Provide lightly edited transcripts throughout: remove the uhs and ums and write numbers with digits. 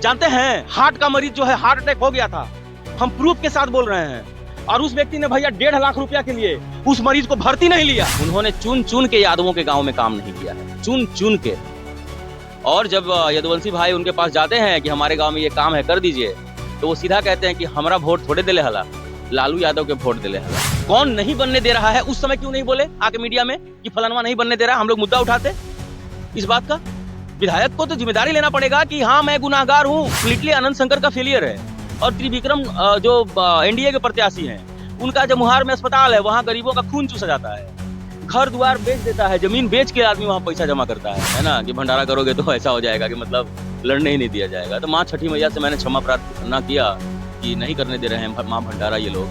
जानते हैं, हार्ट का मरीज जो है हार्ट अटैक हो गया था, हम प्रूफ के साथ बोल रहे हैं। और उस व्यक्ति ने भैया 1.5 लाख रुपया के लिए उस मरीज को भर्ती नहीं लिया। उन्होंने चुन चुन के यादवों के गांव में काम नहीं किया है, चुन चुन के। और जब यदुवंशी भाई उनके पास जाते हैं कि हमारे गांव में ये काम है कर दीजिए, तो वो सीधा कहते हैं कि हमारा वोट थोड़े दिले हला, लालू यादव के वोट दिले हला। कौन नहीं बनने दे रहा है, उस समय क्यों नहीं बोले आके मीडिया में कि फलाना नहीं बनने दे रहा, हम लोग मुद्दा उठाते इस बात का। विधायक को तो जिम्मेदारी लेना पड़ेगा कि हाँ मैं गुनाहगार हूँ, कंप्लीटली आनंद शंकर का फेलियर है। और त्रिविक्रम जो एनडीए के प्रत्याशी हैं, उनका जमुहार में अस्पताल है, वहाँ गरीबों का खून चूसा जाता है, घर द्वार बेच देता है, जमीन बेच के आदमी वहाँ पैसा जमा करता है ना, कि भंडारा करोगे तो ऐसा हो जाएगा कि मतलब लड़ने ही नहीं दिया जाएगा। तो माँ छठी मैया से मैंने क्षमा प्रार्थना किया कि नहीं करने दे रहे हैं माँ भंडारा ये लोग।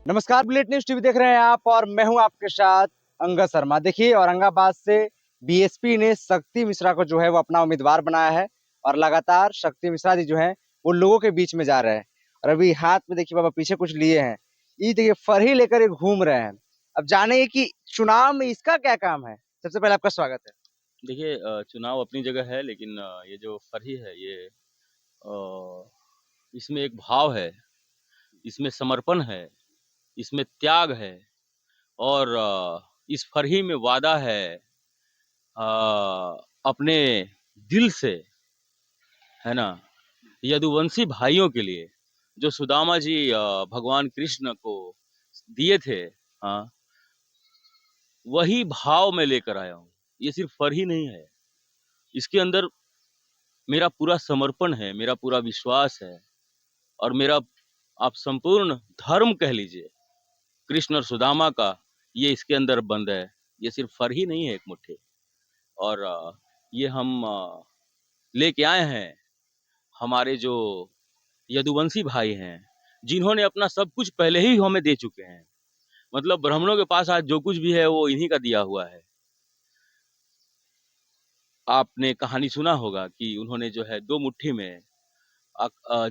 नमस्कार, बुलेट न्यूज टीवी देख रहे हैं आप और मैं हूं आपके साथ अंगद शर्मा। देखिए, औरंगाबाद से बीएसपी ने शक्ति मिश्रा को जो है वो अपना उम्मीदवार बनाया है और लगातार शक्ति मिश्रा जी जो है वो लोगों के बीच में जा रहे हैं। और अभी हाथ में देखिए बाबा पीछे कुछ लिए हैं, ये देखिए फरही लेकर ये घूम रहे हैं। अब जाने कि चुनाव में इसका क्या काम है। सबसे पहले आपका स्वागत है। देखिए चुनाव अपनी जगह है, लेकिन ये जो फरही है ये इसमें एक भाव है, इसमें समर्पण है, इसमें त्याग है। और इस फरही में वादा है अपने दिल से, है ना, यदुवंशी भाइयों के लिए जो सुदामा जी भगवान कृष्ण को दिए थे, हाँ, वही भाव में लेकर आया हूँ। ये सिर्फ फरही नहीं है, इसके अंदर मेरा पूरा समर्पण है, मेरा पूरा विश्वास है, और मेरा आप संपूर्ण धर्म कह लीजिए कृष्ण और सुदामा का, ये इसके अंदर बंद है। ये सिर्फ फरही नहीं है एक मुट्ठी। और ये हम लेके आए हैं हमारे जो यदुवंशी भाई हैं, जिन्होंने अपना सब कुछ पहले ही हमें दे चुके हैं। मतलब ब्राह्मणों के पास आज जो कुछ भी है वो इन्हीं का दिया हुआ है। आपने कहानी सुना होगा कि उन्होंने जो है 2 मुट्ठी में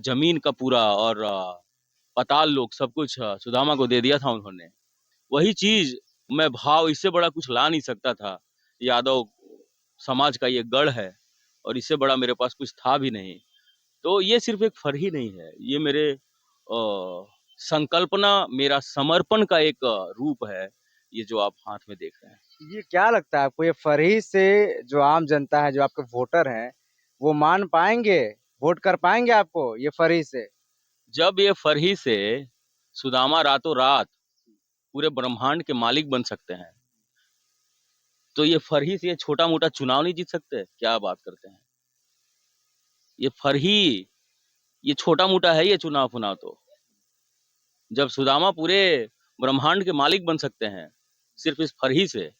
जमीन का पूरा और पाताल लोक सब कुछ सुदामा को दे दिया था उन्होंने। वही चीज मैं भाव इससे बड़ा कुछ ला नहीं सकता था। यादव समाज का ये गढ़ है और इससे बड़ा मेरे पास कुछ था भी नहीं। तो ये सिर्फ एक फरही नहीं है, ये मेरे संकल्पना, मेरा समर्पण का एक रूप है, ये जो आप हाथ में देख रहे हैं। ये क्या लगता है आपको, ये फरही से जो आम जनता है, जो आपके वोटर हैं, वो मान पाएंगे, वोट कर पाएंगे आपको ये फरही से? जब ये फरही से सुदामा रातों रात पूरे ब्रह्मांड के मालिक बन सकते हैं, तो ये फरही से ये छोटा मोटा चुनाव नहीं जीत सकते? क्या बात करते हैं, ये फरही, ये छोटा मोटा है ये चुनाव फुनाव? तो जब सुदामा पूरे ब्रह्मांड के मालिक बन सकते हैं सिर्फ इस फरही से,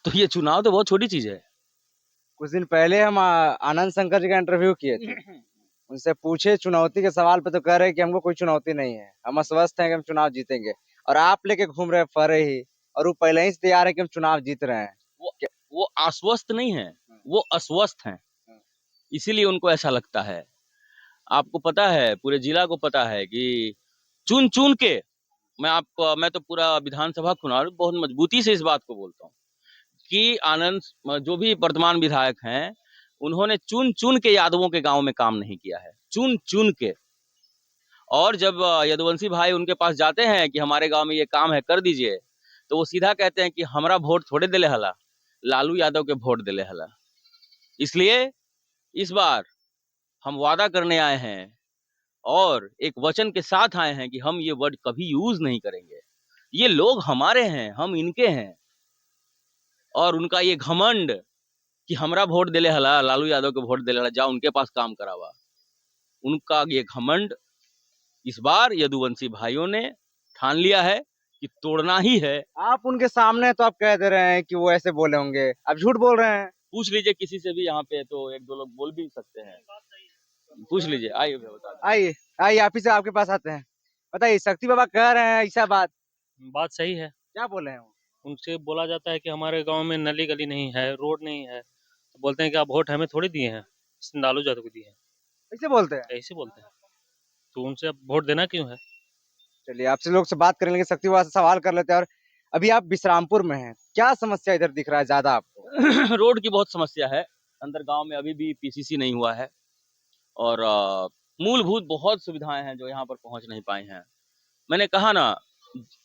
तो ये चुनाव तो बहुत छोटी चीज है। कुछ दिन पहले हम आनंद शंकर जी का इंटरव्यू किए थे। उनसे पूछे चुनौती के सवाल पे, तो कह रहे कि हमको कोई चुनौती नहीं है, हम आश्वस्त हैं कि हम चुनाव जीतेंगे। और आप लेके घूम रहे फरही, और वो पहले ही से तैयार है कि हम चुनाव जीत रहे हैं। वो वो आश्वस्त नहीं है, वो अस्वस्थ हैं, इसीलिए उनको ऐसा लगता है। आपको पता है, पूरे जिला को पता है कि चुन चुन के, मैं तो पूरा विधानसभा चुनाव बहुत मजबूती से इस बात को बोलता हूँ कि आनंद जो भी वर्तमान विधायक हैं, उन्होंने चुन चुन के यादवों के गांव में काम नहीं किया है, चुन चुन के। और जब यदुवंशी भाई उनके पास जाते हैं कि हमारे गांव में ये काम है कर दीजिए, तो वो सीधा कहते हैं कि हमारा वोट थोड़े दिले हला, लालू यादव के वोट दिले हला। इसलिए इस बार हम वादा करने आए हैं और एक वचन के साथ आए हैं कि हम ये वर्ड कभी यूज नहीं करेंगे। ये लोग हमारे हैं, हम इनके हैं। और उनका ये घमंड कि हमरा वोट दिले हला, लालू यादव के वोट दिले हला, जा उनके पास काम करावा, उनका ये घमंड इस बार यदुवंशी भाइयों ने ठान लिया है कि तोड़ना ही है। आप उनके सामने तो आप कह दे रहे हैं कि वो ऐसे बोले होंगे, आप झूठ बोल रहे हैं। पूछ लीजिए किसी से भी यहाँ पे, तो 1-2 लोग बोल भी सकते हैं, पूछ लीजिए, आइए मैं बता दूं। आइए आइए, आप ही से आपके पास आते हैं। बताइए, शक्ति बाबा कह रहे हैं ऐसा बात, बात सही है। क्या बोले हैं वो? उनसे बोला जाता है कि हमारे गांव में नली गली नहीं है, रोड नहीं है, तो बोलते हैं कि आप वोट हमें थोड़ी दिए हैं, लालू यादव को दिए हैं। ऐसे बोलते हैं? ऐसे बोलते हैं, तो उनसे अब वोट देना क्यों है? चलिए, आपसे लोग से बात करेंगे, शक्ति बाबा से सवाल कर लेते हैं। और अभी आप विश्रामपुर में हैं, क्या समस्या इधर दिख रहा है ज्यादा आपको? रोड की बहुत समस्या है। अंदर गांव में अभी भी पीसीसी नहीं हुआ है और मूलभूत बहुत सुविधाएं हैं जो यहाँ पर पहुंच नहीं पाई हैं। मैंने कहा ना,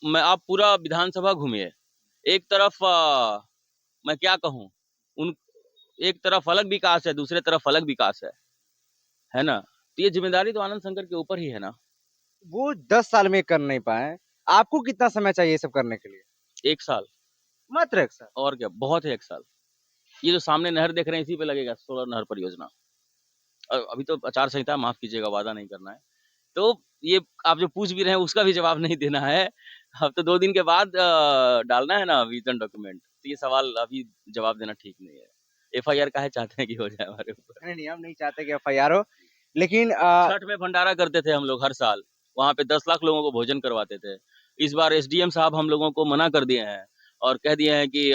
मैं आप पूरा विधानसभा घूमिए, एक तरफ मैं क्या कहूँ, उन एक तरफ अलग विकास है, दूसरे तरफ अलग विकास है ना। तो ये जिम्मेदारी तो आनंद शंकर के ऊपर ही है ना। वो 10 साल में कर नहीं पाए, आपको कितना समय चाहिए ये सब करने के लिए? 1 साल, मात्र 1 साल? और क्या, बहुत है 1 साल। ये जो सामने नहर देख रहे हैं इसी पे लगेगा, सोलर नहर परियोजना। अभी तो आचार संहिता, माफ कीजिएगा, वादा नहीं करना है। तो ये आप जो पूछ भी रहे हैं उसका भी जवाब नहीं देना है। अब तो 2 दिन के बाद डालना है ना विजन डॉक्यूमेंट, तो ये सवाल अभी जवाब देना ठीक नहीं है। एफआईआर काहे चाहते हैं कि हो जाए हमारे ऊपर? नहीं नहीं, हम नहीं चाहते कि एफआईआर हो, लेकिन छठ में भंडारा करते थे हम लोग हर साल, वहां पे 10 लाख लोगों को भोजन करवाते थे। इस बार एसडीएम साहब हम लोगों को मना कर दिए हैं और कह दिए हैं कि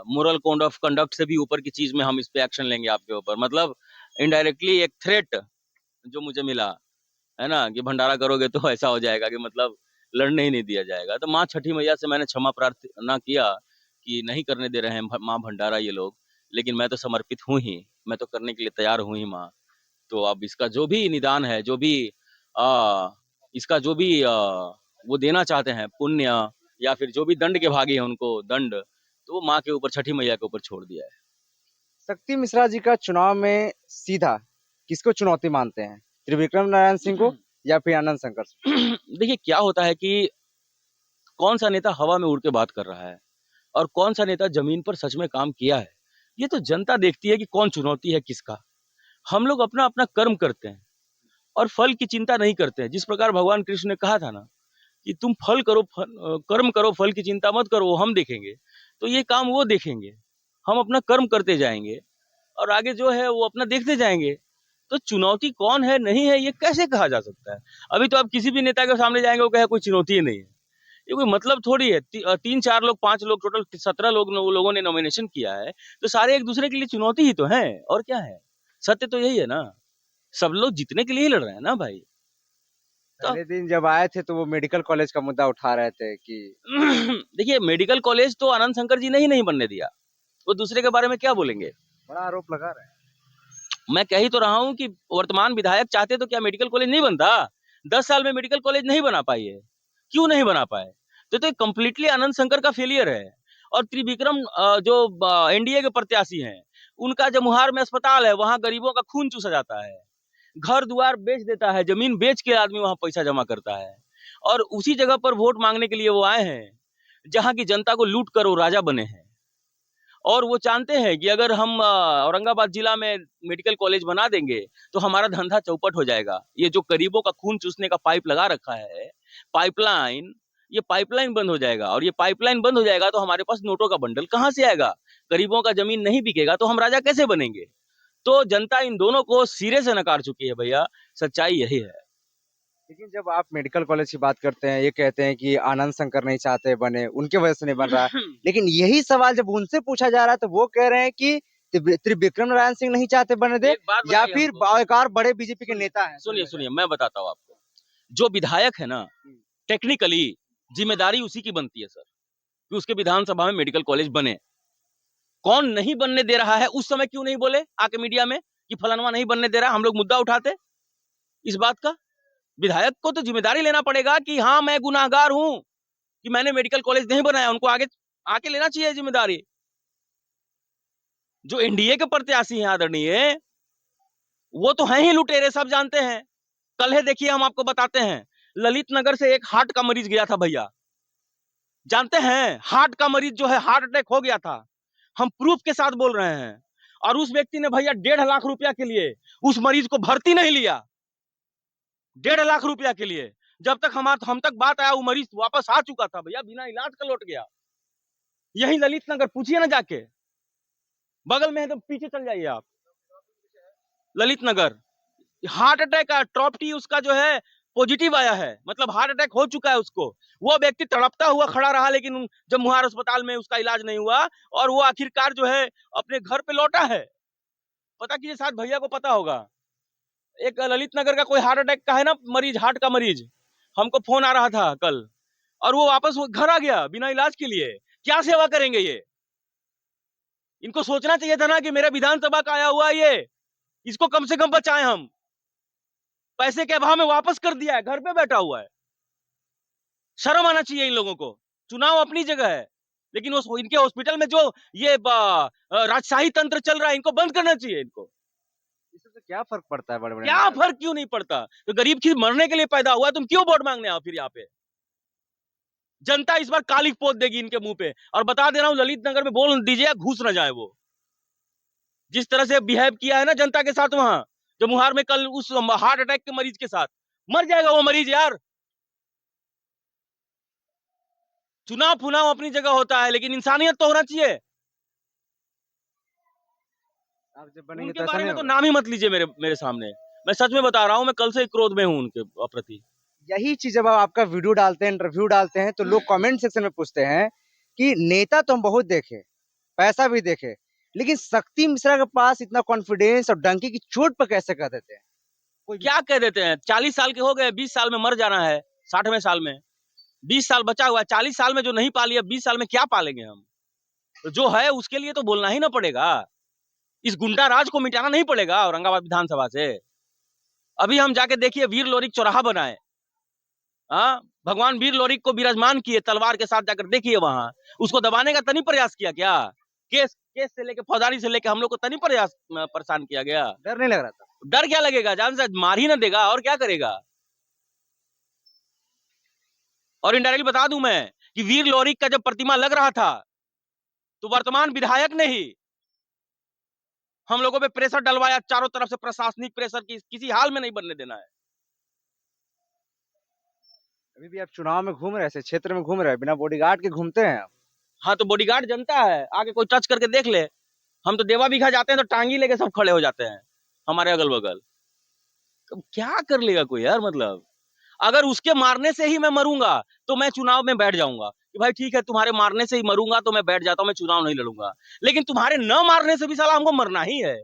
मोरल कोड ऑफ कंडक्ट से भी ऊपर की चीज में हम इस पे एक्शन लेंगे आपके ऊपर। मतलब इनडायरेक्टली एक थ्रेट जो मुझे मिला है ना, कि भंडारा करोगे तो ऐसा हो जाएगा कि मतलब लड़ने ही नहीं दिया जाएगा। तो माँ छठी मैया से मैंने क्षमा प्रार्थना किया कि नहीं करने दे रहे हैं माँ भंडारा ये लोग, लेकिन मैं तो समर्पित हूँ ही, मैं तो करने के लिए तैयार हूँ ही माँ। तो अब इसका जो भी निदान है, जो भी आ, इसका जो भी वो देना चाहते हैं पुण्य, या फिर जो भी दंड के भागी है उनको दंड, तो वो माँ के ऊपर, छठी मैया के ऊपर छोड़ दिया है। शक्ति मिश्रा जी का चुनाव में सीधा किसको चुनौती मानते हैं, त्रिविक्रम नारायण सिंह को या फिर आनंद शंकर सिंह? देखिए क्या होता है कि कौन सा नेता हवा में उड़ के बात कर रहा है और कौन सा नेता जमीन पर सच में काम किया है, ये तो जनता देखती है कि कौन चुनौती है किसका। हम लोग अपना अपना कर्म करते हैं और फल की चिंता नहीं करते हैं। जिस प्रकार भगवान कृष्ण ने कहा था ना कि तुम फल करो, कर्म करो, फल की चिंता मत करो, वो हम देखेंगे। तो ये काम वो देखेंगे, हम अपना कर्म करते जाएंगे और आगे जो है वो अपना देखते जाएंगे। तो चुनौती कौन है नहीं है ये कैसे कहा जा सकता है? अभी तो आप किसी भी नेता के सामने जाएंगे वो कहे कोई चुनौती ही नहीं है, ये कोई मतलब थोड़ी है। 3 4 लोग, 5 लोग, टोटल 17 लोग लोगों ने नॉमिनेशन किया है, तो सारे एक दूसरे के लिए चुनौती ही तो है, और क्या है? सत्य तो यही है ना, सब लोग जीतने के लिए ही लड़ रहे हैं ना भाई। तो पहले दिन जब आए थे तो वो मेडिकल कॉलेज का मुद्दा उठा रहे थे कि देखिए, मेडिकल कॉलेज तो आनंद शंकर जी ने ही नहीं बनने दिया, वो दूसरे के बारे में क्या बोलेंगे? बड़ा आरोप लगा रहे हैं। मैं कह ही तो रहा हूँ कि वर्तमान विधायक चाहते तो क्या मेडिकल कॉलेज नहीं बनता? 10 साल में मेडिकल कॉलेज नहीं बना पाई है, क्यों नहीं बना पाए? तो कंप्लीटली आनंद शंकर का फेलियर है। और त्रिविक्रम जो एनडीए के प्रत्याशी हैं, उनका जमुहार में अस्पताल है, वहां गरीबों का खून चूसा जाता है, घर द्वार बेच देता है, जमीन बेच के आदमी वहां पैसा जमा करता है, और उसी जगह पर वोट मांगने के लिए वो आए हैं जहां की जनता को लूट कर वो राजा बने हैं। और वो जानते हैं कि अगर हम औरंगाबाद जिला में मेडिकल कॉलेज बना देंगे तो हमारा धंधा चौपट हो जाएगा। ये जो गरीबों का खून चूसने का पाइप लगा रखा है, पाइपलाइन, ये पाइपलाइन बंद हो जाएगा, और ये पाइपलाइन बंद हो जाएगा तो हमारे पास नोटों का बंडल कहाँ से आएगा? गरीबों का जमीन नहीं बिकेगा तो हम राजा कैसे बनेंगे? तो जनता इन दोनों को सिरे से नकार चुकी है भैया, सच्चाई यही है। लेकिन जब आप मेडिकल कॉलेज की बात करते हैं, ये कहते हैं कि आनंद शंकर नहीं चाहते बने, उनके वजह से नहीं बन रहा है, लेकिन यही सवाल जब उनसे पूछा जा रहा है तो वो कह रहे हैं कि त्रिविक्रम नारायण सिंह नहीं चाहते बने दे, एक बात या बताइए फिर हमको, एक और बड़े बीजेपी के नेता हैं। सुनिए सुनिए, मैं बताता हूँ आपको। जो विधायक है ना, टेक्निकली जिम्मेदारी उसी की बनती है सर, कि उसके विधानसभा में मेडिकल कॉलेज बने। कौन नहीं बनने दे रहा है, उस समय क्यों नहीं बोले आके मीडिया में कि फलानवा नहीं बनने दे रहा, हम लोग मुद्दा उठाते इस बात का। विधायक को तो जिम्मेदारी लेना पड़ेगा कि हाँ मैं गुनाहगार हूं कि मैंने मेडिकल कॉलेज नहीं बनाया, उनको आगे आके लेना चाहिए जिम्मेदारी। जो एनडीए के प्रत्याशी हैं आदरणीय, वो तो हैं ही लुटेरे, सब जानते हैं। कल है, देखिए हम आपको बताते हैं, ललित नगर से एक हार्ट का मरीज गया था भैया, जानते हैं? हार्ट का मरीज जो है, हार्ट अटैक हो गया था, हम प्रूफ के साथ बोल रहे हैं। और उस व्यक्ति ने भैया 1.5 लाख रुपया के लिए उस मरीज को भर्ती नहीं लिया, 1.5 लाख रुपया के लिए। जब तक हम तक बात आया वो मरीज वापस आ चुका था भैया, बिना इलाज का लौट गया। यही ललित नगर, पूछिए ना जाके, बगल में है तो पीछे चल जाइए आप, ललित नगर। हार्ट अटैक का ट्रॉपटी उसका जो है पॉजिटिव आया है, मतलब हार्ट अटैक हो चुका है उसको। वो व्यक्ति तड़पता हुआ खड़ा रहा, लेकिन जब मुहार अस्पताल में उसका इलाज नहीं हुआ और वो आखिरकार जो है अपने घर पे लौटा है। पता कीजिए, शायद भैया को पता होगा, एक ललित नगर का कोई हार्ट अटैक का है ना मरीज, हार्ट का मरीज, हमको फोन आ रहा था कल और वो वापस वो घर आ गया बिना इलाज के लिए। क्या सेवा करेंगे ये? इनको सोचना चाहिए था ना कि मेरा विधानसभा का आया हुआ है ये, इसको कम से कम बचाएं हम। पैसे के अभाव में वापस कर दिया है, घर पे बैठा हुआ है। शर्म आना चाहिए इन लोगों को। चुनाव अपनी जगह है, लेकिन उस इनके हॉस्पिटल में जो ये राजशाही तंत्र चल रहा है, इनको बंद करना चाहिए इनको। इससे तो क्या फर्क पड़ता है बड़े बड़े क्या फर्क क्यों नहीं पड़ता? तो गरीब की मरने के लिए पैदा हुआ है, तुम क्यों वोट मांगने आओ फिर यहाँ पे? जनता इस बार काली पोत देगी इनके मुंह पे। और बता दे रहा हूँ, ललित नगर में बोल दीजिए, घुस न जाए वो। जिस तरह से बिहेव किया है ना जनता के साथ वहां, जो मुहार में कल उस हार्ट अटैक के मरीज के साथ, मर जाएगा वो मरीज यार। चुनाव फुनाव अपनी जगह होता है, लेकिन इंसानियत तो होना चाहिए। आप जब बनेंगे उनके तो ऐसा बारे नहीं में तो होगा। नाम ही मत लीजिए मेरे मेरे सामने। मैं सच में बता रहा हूँ, मैं कल से क्रोध में हूँ उनके प्रति। यही चीज जब आप आपका वीडियो डालते हैं, इंटरव्यू डालते हैं, तो लोग कमेंट सेक्शन में पूछते हैं कि नेता तो हम बहुत देखे, पैसा भी देखे, लेकिन शक्ति मिश्रा के पास इतना कॉन्फिडेंस और डंकी की चोट पर कैसे कह देते हैं? कोई भी क्या कह देते हैं? 40 साल के हो गए, 20 साल में मर जाना है, 60वें साल में 20 साल बचा हुआ है। 40 साल में जो नहीं पाली है, 20 साल में क्या पालेंगे हम? तो जो है उसके लिए तो बोलना ही ना पड़ेगा। इस गुंडा राज को मिटाना नहीं पड़ेगा औरंगाबाद विधानसभा से। अभी हम जाके देखिए, वीर लोरिक चौराहा बनाए, हाँ, भगवान वीर लोरिक को विराजमान किए तलवार के साथ, जाकर देखिए वहां। उसको दबाने का तनी प्रयास किया क्या? केस केस से लेके फौजदारी से लेके हम लोग को तनी प्रयास परेशान किया गया। डर नहीं लग रहा था? डर क्या लगेगा? जान से मार ही ना देगा और क्या करेगा? और इनडायरेक्टली बता दूं मैं कि वीर लोरिक का जब प्रतिमा लग रहा था, तो वर्तमान विधायक ने ही हम लोगों पे प्रेशर डलवाया चारों तरफ से, प्रशासनिक प्रेशर की किसी हाल में नहीं बनने देना है। अभी भी आप चुनाव में घूम रहे हैं, ऐसे क्षेत्र में घूम रहे हैं, बिना बॉडीगार्ड के घूमते हैं आप? हाँ, तो बॉडीगार्ड जनता है, आगे कोई टच करके देख ले। हम तो देवा बीघा जाते हैं तो टांगी लेके सब खड़े हो जाते हैं हमारे अगल बगल। अब क्या कर लेगा कोई यार? मतलब अगर उसके मारने से ही मैं मरूंगा, तो मैं चुनाव में बैठ जाऊंगा कि भाई ठीक है, तुम्हारे मारने से ही मरूंगा तो मैं बैठ जाता हूं, मैं चुनाव नहीं लड़ूंगा। लेकिन तुम्हारे न मारने से भी साला हमको मरना ही है,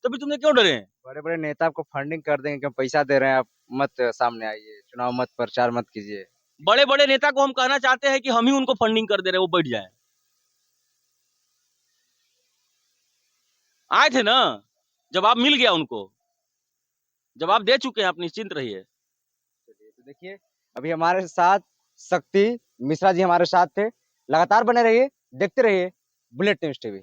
तभी तुमने क्यों डरे? बड़े बड़े नेता आपको फंडिंग कर देंगे कि हम पैसा दे रहे हैं, आप मत सामने आइए, चुनाव मत प्रचार मत कीजिए। बड़े बड़े नेता को हम कहना चाहते हैं कि हम ही उनको फंडिंग कर दे रहे हैं, वो बैठ जाए। आए थे ना, जवाब मिल गया उनको, जवाब दे चुके हैं, आप निश्चिंत रहिए। चलिए, तो देखिए, अभी हमारे साथ शक्ति मिश्रा जी हमारे साथ थे। लगातार बने रहिए, देखते रहिए बुलेट न्यूज टीवी।